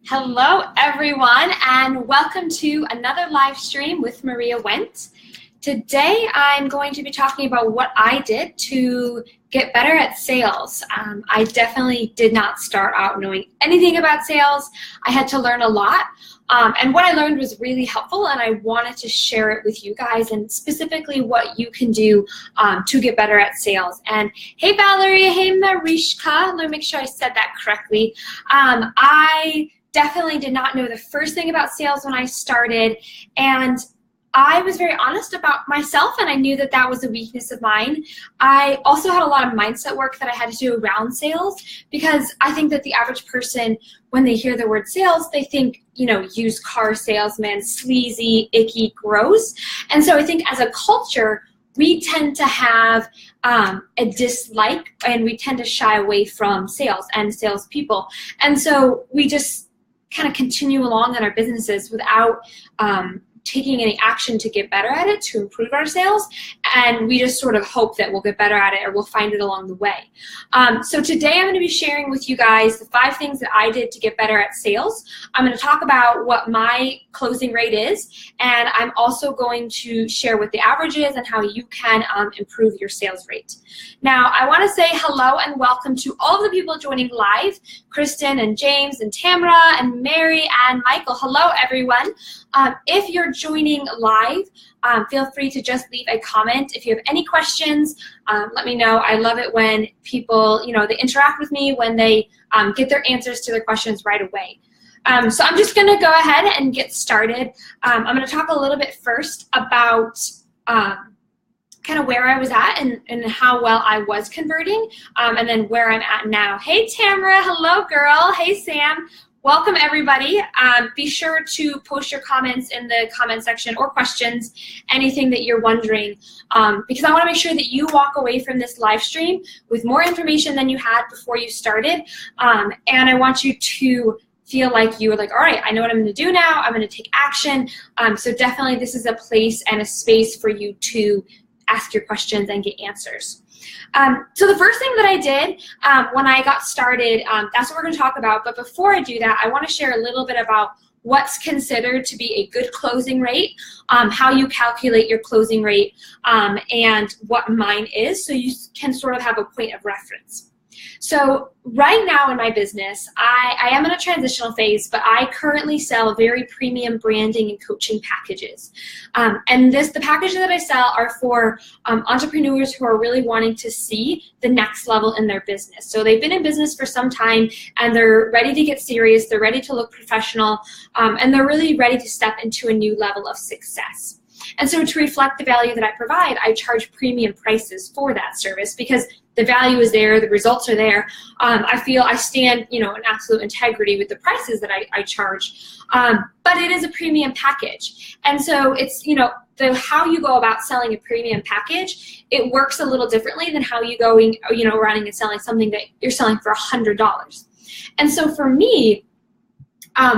Hello, everyone, and welcome to another live stream with Maria Wendt. Today, I'm going to be talking about what I did to get better at sales. I definitely did not start out knowing anything about sales. I had to learn a lot, and what I learned was really helpful, and I wanted to share it with you guys, and specifically what you can do to get better at sales. And hey, Valerie, hey, Marishka, let me make sure I said that correctly. I definitely did not know the first thing about sales when I started, and I was very honest about myself, and I knew that that was a weakness of mine. I also had a lot of mindset work that I had to do around sales, because I think that the average person, when they hear the word sales, they think, used car salesman, sleazy, icky, gross. And so I think as a culture, we tend to have a dislike, and we tend to shy away from sales and salespeople. And so we just kind of continue along in our businesses without taking any action to get better at it, to improve our sales, and we just sort of hope that we'll get better at it or we'll find it along the way. So today I'm going to be sharing with you guys the 5 things that I did to get better at sales. I'm going to talk about what my closing rate is, and I'm also going to share what the average is and how you can improve your sales rate. Now, I want to say hello and welcome to all of the people joining live, Kristen and James and Tamara and Mary and Michael. Hello, everyone. If you're joining live, feel free to just leave a comment. If you have any questions, let me know. I love it when people, they interact with me when they get their answers to their questions right away. So I'm just going to go ahead and get started. I'm going to talk a little bit first about kind of where I was at and how well I was converting, and then where I'm at now. Hey, Tamara. Hello, girl. Hey, Sam. Welcome, everybody. Be sure to post your comments in the comment section or questions, anything that you're wondering, because I want to make sure that you walk away from this live stream with more information than you had before you started, and I want you to feel like you were like, all right, I know what I'm going to do now. I'm going to take action. So definitely this is a place and a space for you to ask your questions and get answers. So the first thing that I did when I got started, that's what we're going to talk about. But before I do that, I want to share a little bit about what's considered to be a good closing rate, how you calculate your closing rate, and what mine is, so you can sort of have a point of reference. So right now in my business, I am in a transitional phase, but I currently sell very premium branding and coaching packages. And the packages that I sell are for entrepreneurs who are really wanting to see the next level in their business. So they've been in business for some time, and they're ready to get serious, they're ready to look professional, and they're really ready to step into a new level of success. And so to reflect the value that I provide, I charge premium prices for that service, because the value is there, the results are there. I feel I stand, in absolute integrity with the prices that I charge. But it is a premium package. And so it's, how you go about selling a premium package, it works a little differently than how you going, running and selling something that you're selling for $100. And so for me,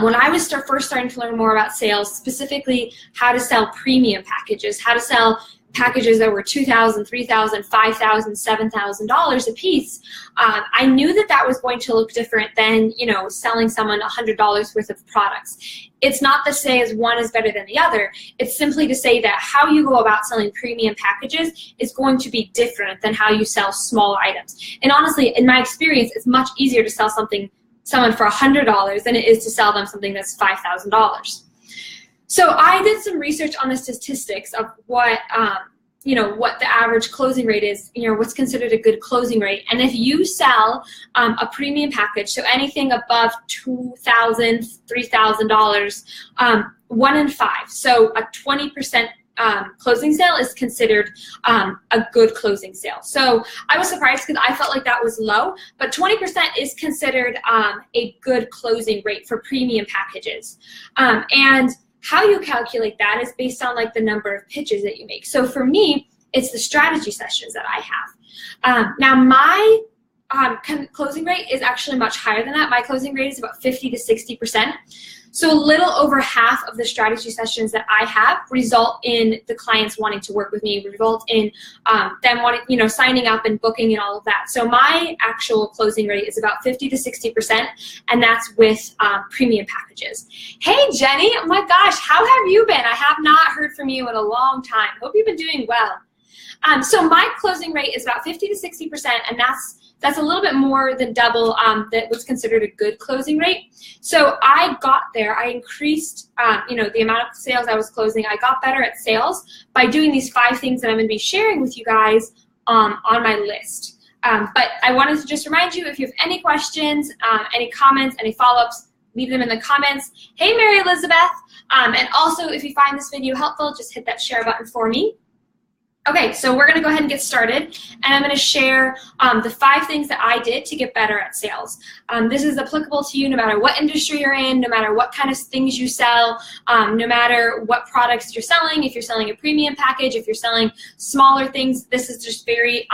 when I was first starting to learn more about sales, specifically how to sell premium packages, how to sell packages that were $2,000, $3,000, $5,000, $7,000 a piece, I knew that that was going to look different than, selling someone $100 worth of products. It's not to say as one is better than the other. It's simply to say that how you go about selling premium packages is going to be different than how you sell smaller items. And honestly, in my experience, it's much easier to sell someone for $100 than it is to sell them something that's $5,000. So I did some research on the statistics of what what the average closing rate is, what's considered a good closing rate. And if you sell a premium package, so anything above $2,000, $3,000, 1 in 5, so a 20% closing sale is considered a good closing sale. So I was surprised because I felt like that was low, but 20% is considered a good closing rate for premium packages. And how you calculate that is based on the number of pitches that you make. So for me, it's the strategy sessions that I have. Now my closing rate is actually much higher than that. My closing rate is about 50 to 60%. So a little over half of the strategy sessions that I have result in the clients wanting to work with me, result in them wanting, signing up and booking and all of that. So my actual closing rate is about 50 to 60%, and that's with premium packages. Hey, Jenny, oh my gosh, how have you been? I have not heard from you in a long time. Hope you've been doing well. So my closing rate is about 50 to 60%, and that's a little bit more than double that what's considered a good closing rate. So I got there. I increased, the amount of sales I was closing. I got better at sales by doing these 5 things that I'm going to be sharing with you guys on my list. But I wanted to just remind you, if you have any questions, any comments, any follow-ups, leave them in the comments. Hey, Mary Elizabeth. And also, if you find this video helpful, just hit that share button for me. Okay, so we're going to go ahead and get started, and I'm going to share the 5 things that I did to get better at sales. This is applicable to you no matter what industry you're in, no matter what kind of things you sell, no matter what products you're selling. If you're selling a premium package, if you're selling smaller things, this is just very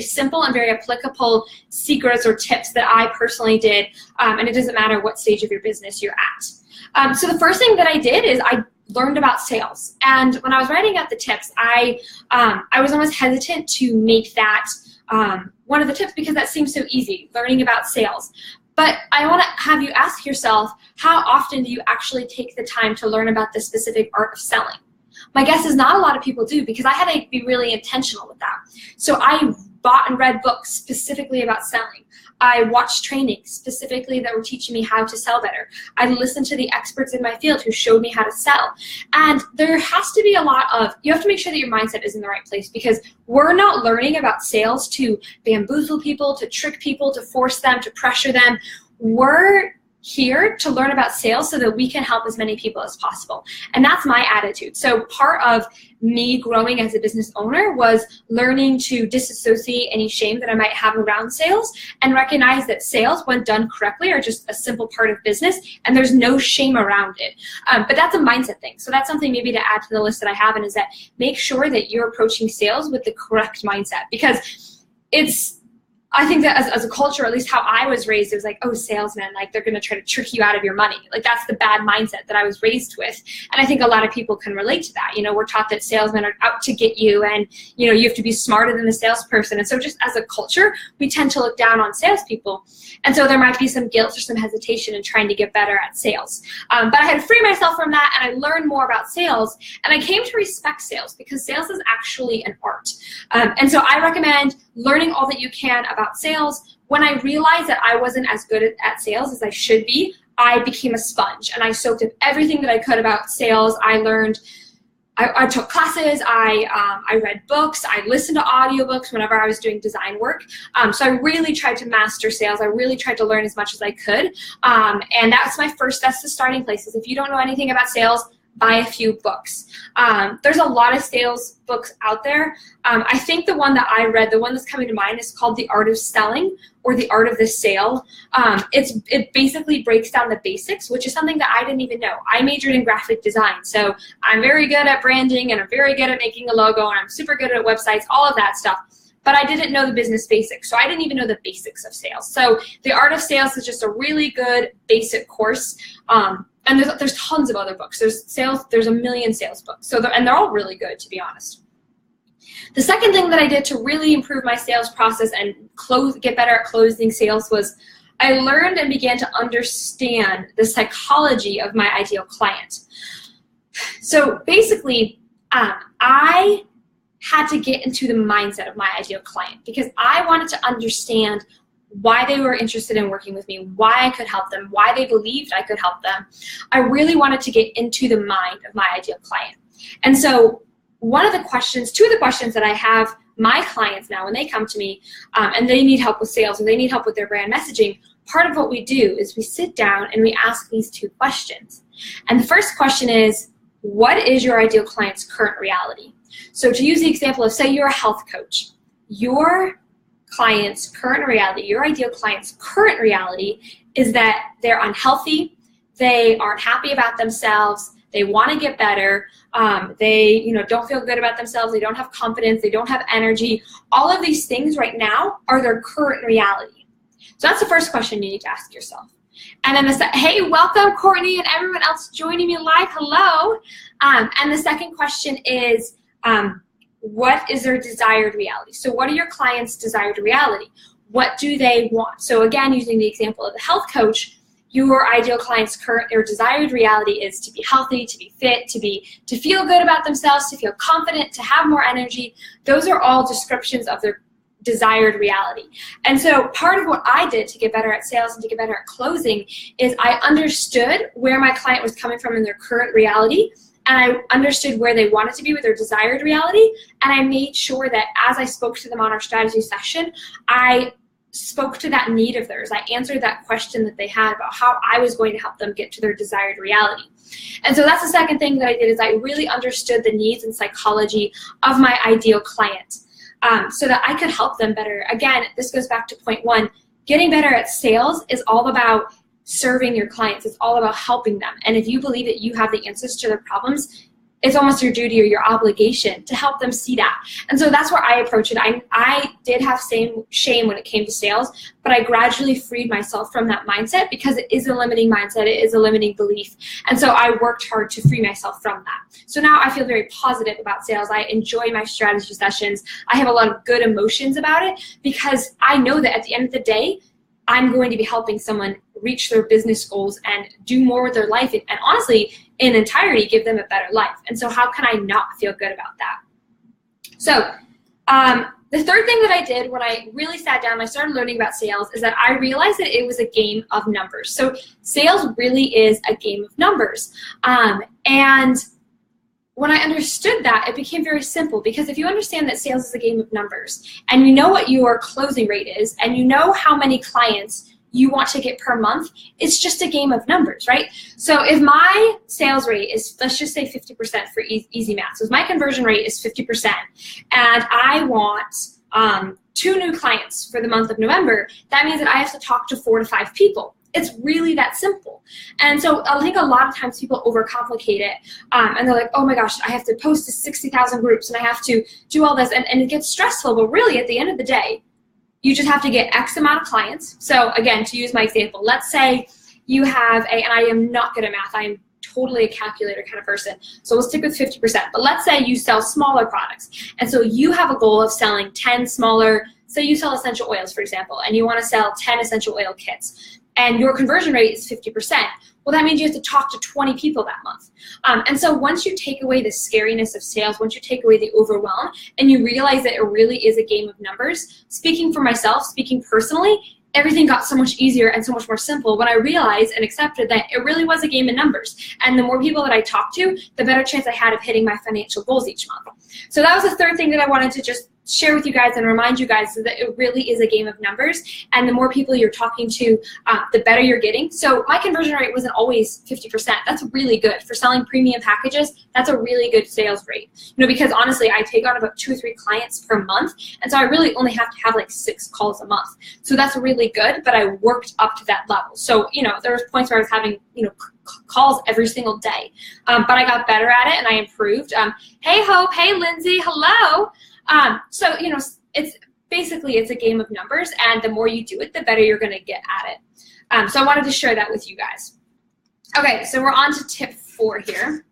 simple and very applicable secrets or tips that I personally did, and it doesn't matter what stage of your business you're at. So the first thing that I did is I learned about sales. And when I was writing out the tips, I was almost hesitant to make that one of the tips because that seems so easy, learning about sales. But I want to have you ask yourself, how often do you actually take the time to learn about the specific art of selling? My guess is not a lot of people do, because I had to be really intentional with that. So I bought and read books specifically about selling. I watched trainings specifically that were teaching me how to sell better. I listened to the experts in my field who showed me how to sell. And there has to be a lot of, you have to make sure that your mindset is in the right place, because we're not learning about sales to bamboozle people, to trick people, to force them, to pressure them. We're here to learn about sales so that we can help as many people as possible. And that's my attitude. So part of me growing as a business owner was learning to disassociate any shame that I might have around sales and recognize that sales, when done correctly, are just a simple part of business, and there's no shame around it. But that's a mindset thing. So that's something maybe to add to the list that I have, and is that make sure that you're approaching sales with the correct mindset, because I think that as a culture, at least how I was raised, it was like, oh, salesmen, like they're going to try to trick you out of your money. Like that's the bad mindset that I was raised with. And I think a lot of people can relate to that. We're taught that salesmen are out to get you, and, you have to be smarter than the salesperson. And so just as a culture, we tend to look down on salespeople. And so there might be some guilt or some hesitation in trying to get better at sales. But I had to free myself from that, and I learned more about sales, and I came to respect sales, because sales is actually an art. And so I recommend learning all that you can about sales. When I realized that I wasn't as good at sales as I should be, I became a sponge, and I soaked up everything that I could about sales. I learned, I took classes, I read books, I listened to audiobooks whenever I was doing design work. So I really tried to master sales. I really tried to learn as much as I could. And that's the starting place, is if you don't know anything about sales, buy a few books. There's a lot of sales books out there. I think the one that I read, the one that's coming to mind, is called The Art of Selling, or The Art of the Sale. It basically breaks down the basics, which is something that I didn't even know. I majored in graphic design, so I'm very good at branding, and I'm very good at making a logo, and I'm super good at websites, all of that stuff. But I didn't know the business basics, so I didn't even know the basics of sales. So The Art of Sales is just a really good basic course. And there's tons of other books. There's a million sales books. And they're all really good, to be honest. The second thing that I did to really improve my sales process and get better at closing sales was I learned and began to understand the psychology of my ideal client. So basically, I had to get into the mindset of my ideal client, because I wanted to understand why they were interested in working with me, why I could help them, why they believed I could help them. I really wanted to get into the mind of my ideal client. And so two of the questions that I have my clients now when they come to me and they need help with sales, or they need help with their brand messaging, part of what we do is we sit down and we ask these 2 questions. And the first question is, what is your ideal client's current reality? So to use the example of, say you're a health coach, your client's current reality, your ideal client's current reality, is that they're unhealthy, they aren't happy about themselves, they want to get better, they don't feel good about themselves, they don't have confidence, they don't have energy. All of these things right now are their current reality. So that's the first question you need to ask yourself. And then hey, welcome Courtney and everyone else joining me live, hello. And the second question is, what is their desired reality? So what are your clients' desired reality? What do they want? So again, using the example of the health coach, your ideal client's current or desired reality is to be healthy, to be fit, to feel good about themselves, to feel confident, to have more energy. Those are all descriptions of their desired reality. And so part of what I did to get better at sales and to get better at closing is I understood where my client was coming from in their current reality, and I understood where they wanted to be with their desired reality, and I made sure that as I spoke to them on our strategy session, I spoke to that need of theirs. I answered that question that they had about how I was going to help them get to their desired reality. And so that's the second thing that I did, is I really understood the needs and psychology of my ideal client, so that I could help them better. Again, this goes back to point one. Getting better at sales is all about serving your clients. It's all about helping them. And if you believe that you have the answers to their problems, it's almost your duty or your obligation to help them see that. And so that's where I approach it. I did have shame when it came to sales, but I gradually freed myself from that mindset, because it is a limiting mindset. It is a limiting belief. And so I worked hard to free myself from that. So now I feel very positive about sales. I enjoy my strategy sessions. I have a lot of good emotions about it, because I know that at the end of the day, I'm going to be helping someone reach their business goals and do more with their life, and honestly, in entirety, give them a better life. And so how can I not feel good about that? So the third thing that I did when I really sat down and I started learning about sales is that I realized that it was a game of numbers. So sales really is a game of numbers. And when I understood that, it became very simple, because if you understand that sales is a game of numbers, and you know what your closing rate is, and you know how many clients you want to get per month, it's just a game of numbers, right? So if my sales rate is, let's just say 50% for easy math. So if my conversion rate is 50%, and I want 2 new clients for the month of November, that means that I have to talk to 4 to 5 people. It's really that simple. And so I think a lot of times people overcomplicate it, and they're like, oh my gosh, I have to post to 60,000 groups, and I have to do all this, and it gets stressful. But really, at the end of the day, you just have to get X amount of clients. So again, to use my example, let's say you have and I am not good at math, I am totally a calculator kind of person, so we'll stick with 50%. But let's say you sell smaller products, and so you have a goal of selling 10 smaller, say you sell essential oils, for example, and you want to sell 10 essential oil kits, and your conversion rate is 50%. Well, that means you have to talk to 20 people that month. And so once you take away the scariness of sales, once you take away the overwhelm, and you realize that it really is a game of numbers, speaking for myself, speaking personally, everything got so much easier and so much more simple when I realized and accepted that it really was a game of numbers. And the more people that I talked to, the better chance I had of hitting my financial goals each month. So that was the third thing that I wanted to just share with you guys and remind you guys, that it really is a game of numbers, and the more people you're talking to, the better you're getting. So my conversion rate wasn't always 50%. That's really good for selling premium packages. That's a really good sales rate, because honestly, I take on about 2 or 3 clients per month, and so I really only have to have like 6 calls a month. So that's really good, but I worked up to that level. So there was points where I was having calls every single day, but I got better at it and I improved. Hey Hope, hey Lindsay, hello. So, it's a game of numbers, and the more you do it, the better you're going to get at it. So I wanted to share that with you guys. Okay, so we're on to tip 4 here.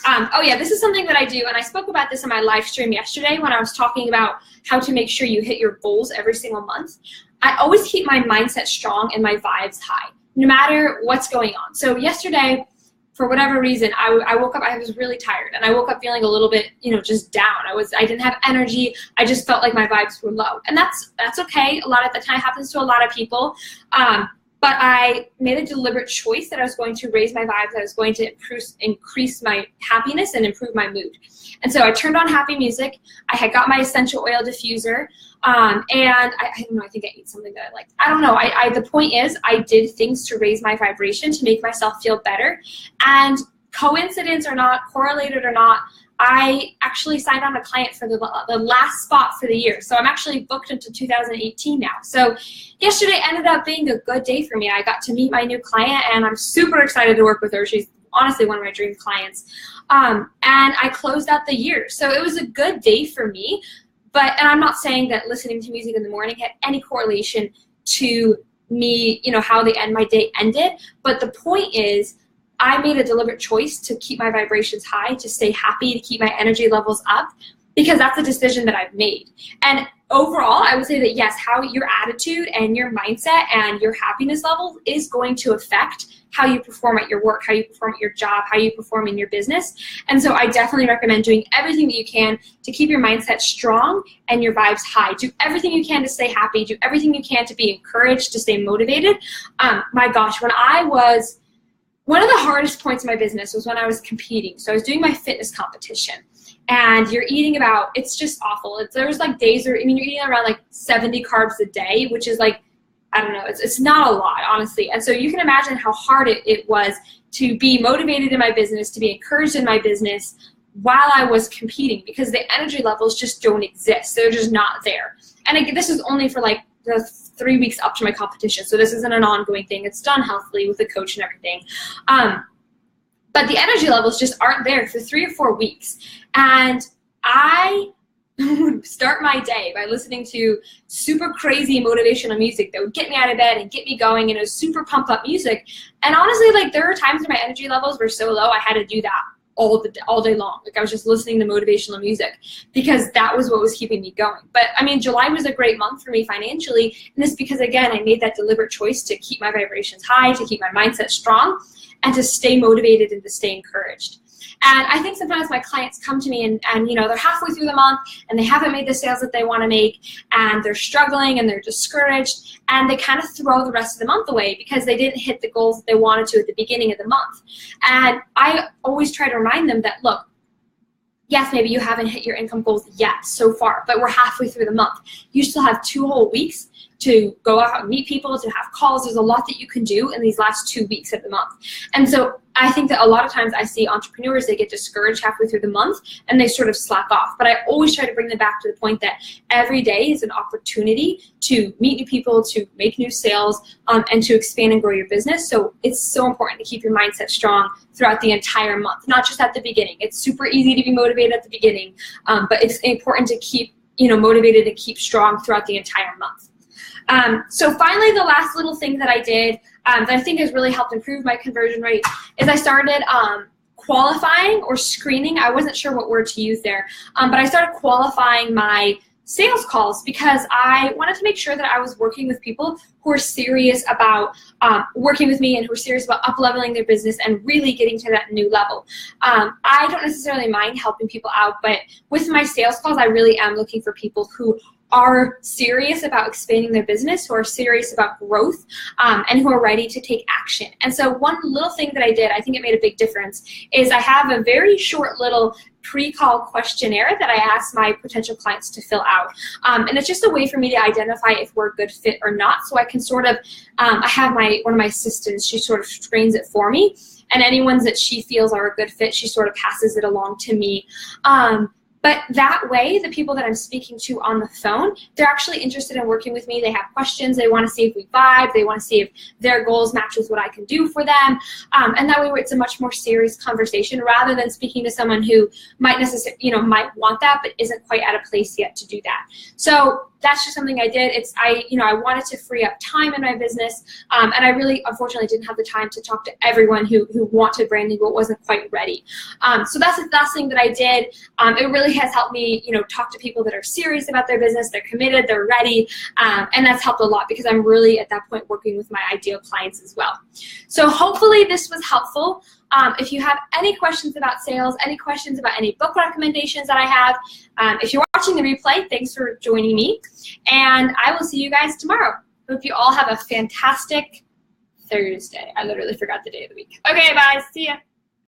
Oh yeah, this is something that I do, and I spoke about this in my live stream yesterday when I was talking about how to make sure you hit your goals every single month. I always keep my mindset strong and my vibes high, no matter what's going on. So yesterday, for whatever reason, I woke up, I was really tired, and I woke up feeling a little bit, just down. I didn't have energy. I just felt like my vibes were low. And that's okay. A lot of the time happens to a lot of people. But I made a deliberate choice that I was going to raise my vibes. I was going to increase my happiness and improve my mood. And so I turned on happy music. I had got my essential oil diffuser. And I don't know, I think I ate something that I liked. I don't know. The point is, I did things to raise my vibration, to make myself feel better. And coincidence or not, correlated or not, I actually signed on a client for the last spot for the year. So I'm actually booked until 2018 now. So yesterday ended up being a good day for me. I got to meet my new client, and I'm super excited to work with her. She's honestly one of my dream clients. And I closed out the year. So it was a good day for me. And I'm not saying that listening to music in the morning had any correlation to me, how my day ended. But the point is, I made a deliberate choice to keep my vibrations high, to stay happy, to keep my energy levels up, because that's a decision that I've made. And overall, I would say that yes, how your attitude and your mindset and your happiness level is going to affect how you perform at your work, how you perform at your job, how you perform in your business. And so I definitely recommend doing everything that you can to keep your mindset strong and your vibes high. Do everything you can to stay happy. Do everything you can to be encouraged, to stay motivated. My gosh, one of the hardest points in my business was when I was competing. So I was doing my fitness competition. And you're eating it's just awful. There's like days where, you're eating around like 70 carbs a day, which is like, I don't know, it's not a lot, honestly. And so you can imagine how hard it was to be motivated in my business, to be encouraged in my business while I was competing, because the energy levels just don't exist. They're just not there. And again, this is only for like the 3 weeks up to my competition. So this isn't an ongoing thing. It's done healthily with a coach and everything. But the energy levels just aren't there for 3 or 4 weeks. And I would start my day by listening to super crazy motivational music that would get me out of bed and get me going, and it was super pump up music. And honestly, like, there were times when my energy levels were so low I had to do that all day long. Like, I was just listening to motivational music because that was what was keeping me going. But July was a great month for me financially, and this is because, again, I made that deliberate choice to keep my vibrations high, to keep my mindset strong, and to stay motivated and to stay encouraged. And I think sometimes my clients come to me and they're halfway through the month and they haven't made the sales that they want to make, and they're struggling and they're discouraged, and they kind of throw the rest of the month away because they didn't hit the goals that they wanted to at the beginning of the month. And I always try to remind them that, look, yes, maybe you haven't hit your income goals yet so far, but we're halfway through the month. You still have 2 whole weeks to go out and meet people, to have calls. There's a lot that you can do in these last 2 weeks of the month. And so I think that a lot of times I see entrepreneurs, they get discouraged halfway through the month and they sort of slack off. But I always try to bring them back to the point that every day is an opportunity to meet new people, to make new sales, and to expand and grow your business. So it's so important to keep your mindset strong throughout the entire month, not just at the beginning. It's super easy to be motivated at the beginning, but it's important to keep motivated and keep strong throughout the entire month. So finally, the last little thing that I did that I think has really helped improve my conversion rate is I started qualifying or screening. I wasn't sure what word to use there, but I started qualifying my sales calls because I wanted to make sure that I was working with people who are serious about working with me and who are serious about up-leveling their business and really getting to that new level. I don't necessarily mind helping people out, but with my sales calls, I really am looking for people who are serious about expanding their business, who are serious about growth, and who are ready to take action. And so one little thing that I did, I think it made a big difference, is I have a very short little pre-call questionnaire that I ask my potential clients to fill out. And it's just a way for me to identify if we're a good fit or not. So I can sort of, I have one of my assistants, she sort of screens it for me, and any ones that she feels are a good fit, she sort of passes it along to me. But that way, the people that I'm speaking to on the phone, they're actually interested in working with me. They have questions. They want to see if we vibe. They want to see if their goals match with what I can do for them. And that way, it's a much more serious conversation rather than speaking to someone who might might want that but isn't quite at a place yet to do that. So that's just something I did. I wanted to free up time in my business, and I really, unfortunately, didn't have the time to talk to everyone who wanted branding but wasn't quite ready. So that's the last thing that I did. It really has helped me, talk to people that are serious about their business, they're committed, they're ready, and that's helped a lot because I'm really at that point working with my ideal clients as well. So hopefully this was helpful. If you have any questions about sales, any questions about any book recommendations that I have, if you're watching the replay, thanks for joining me, and I will see you guys tomorrow. Hope you all have a fantastic Thursday. I literally forgot the day of the week. Okay, bye. See ya.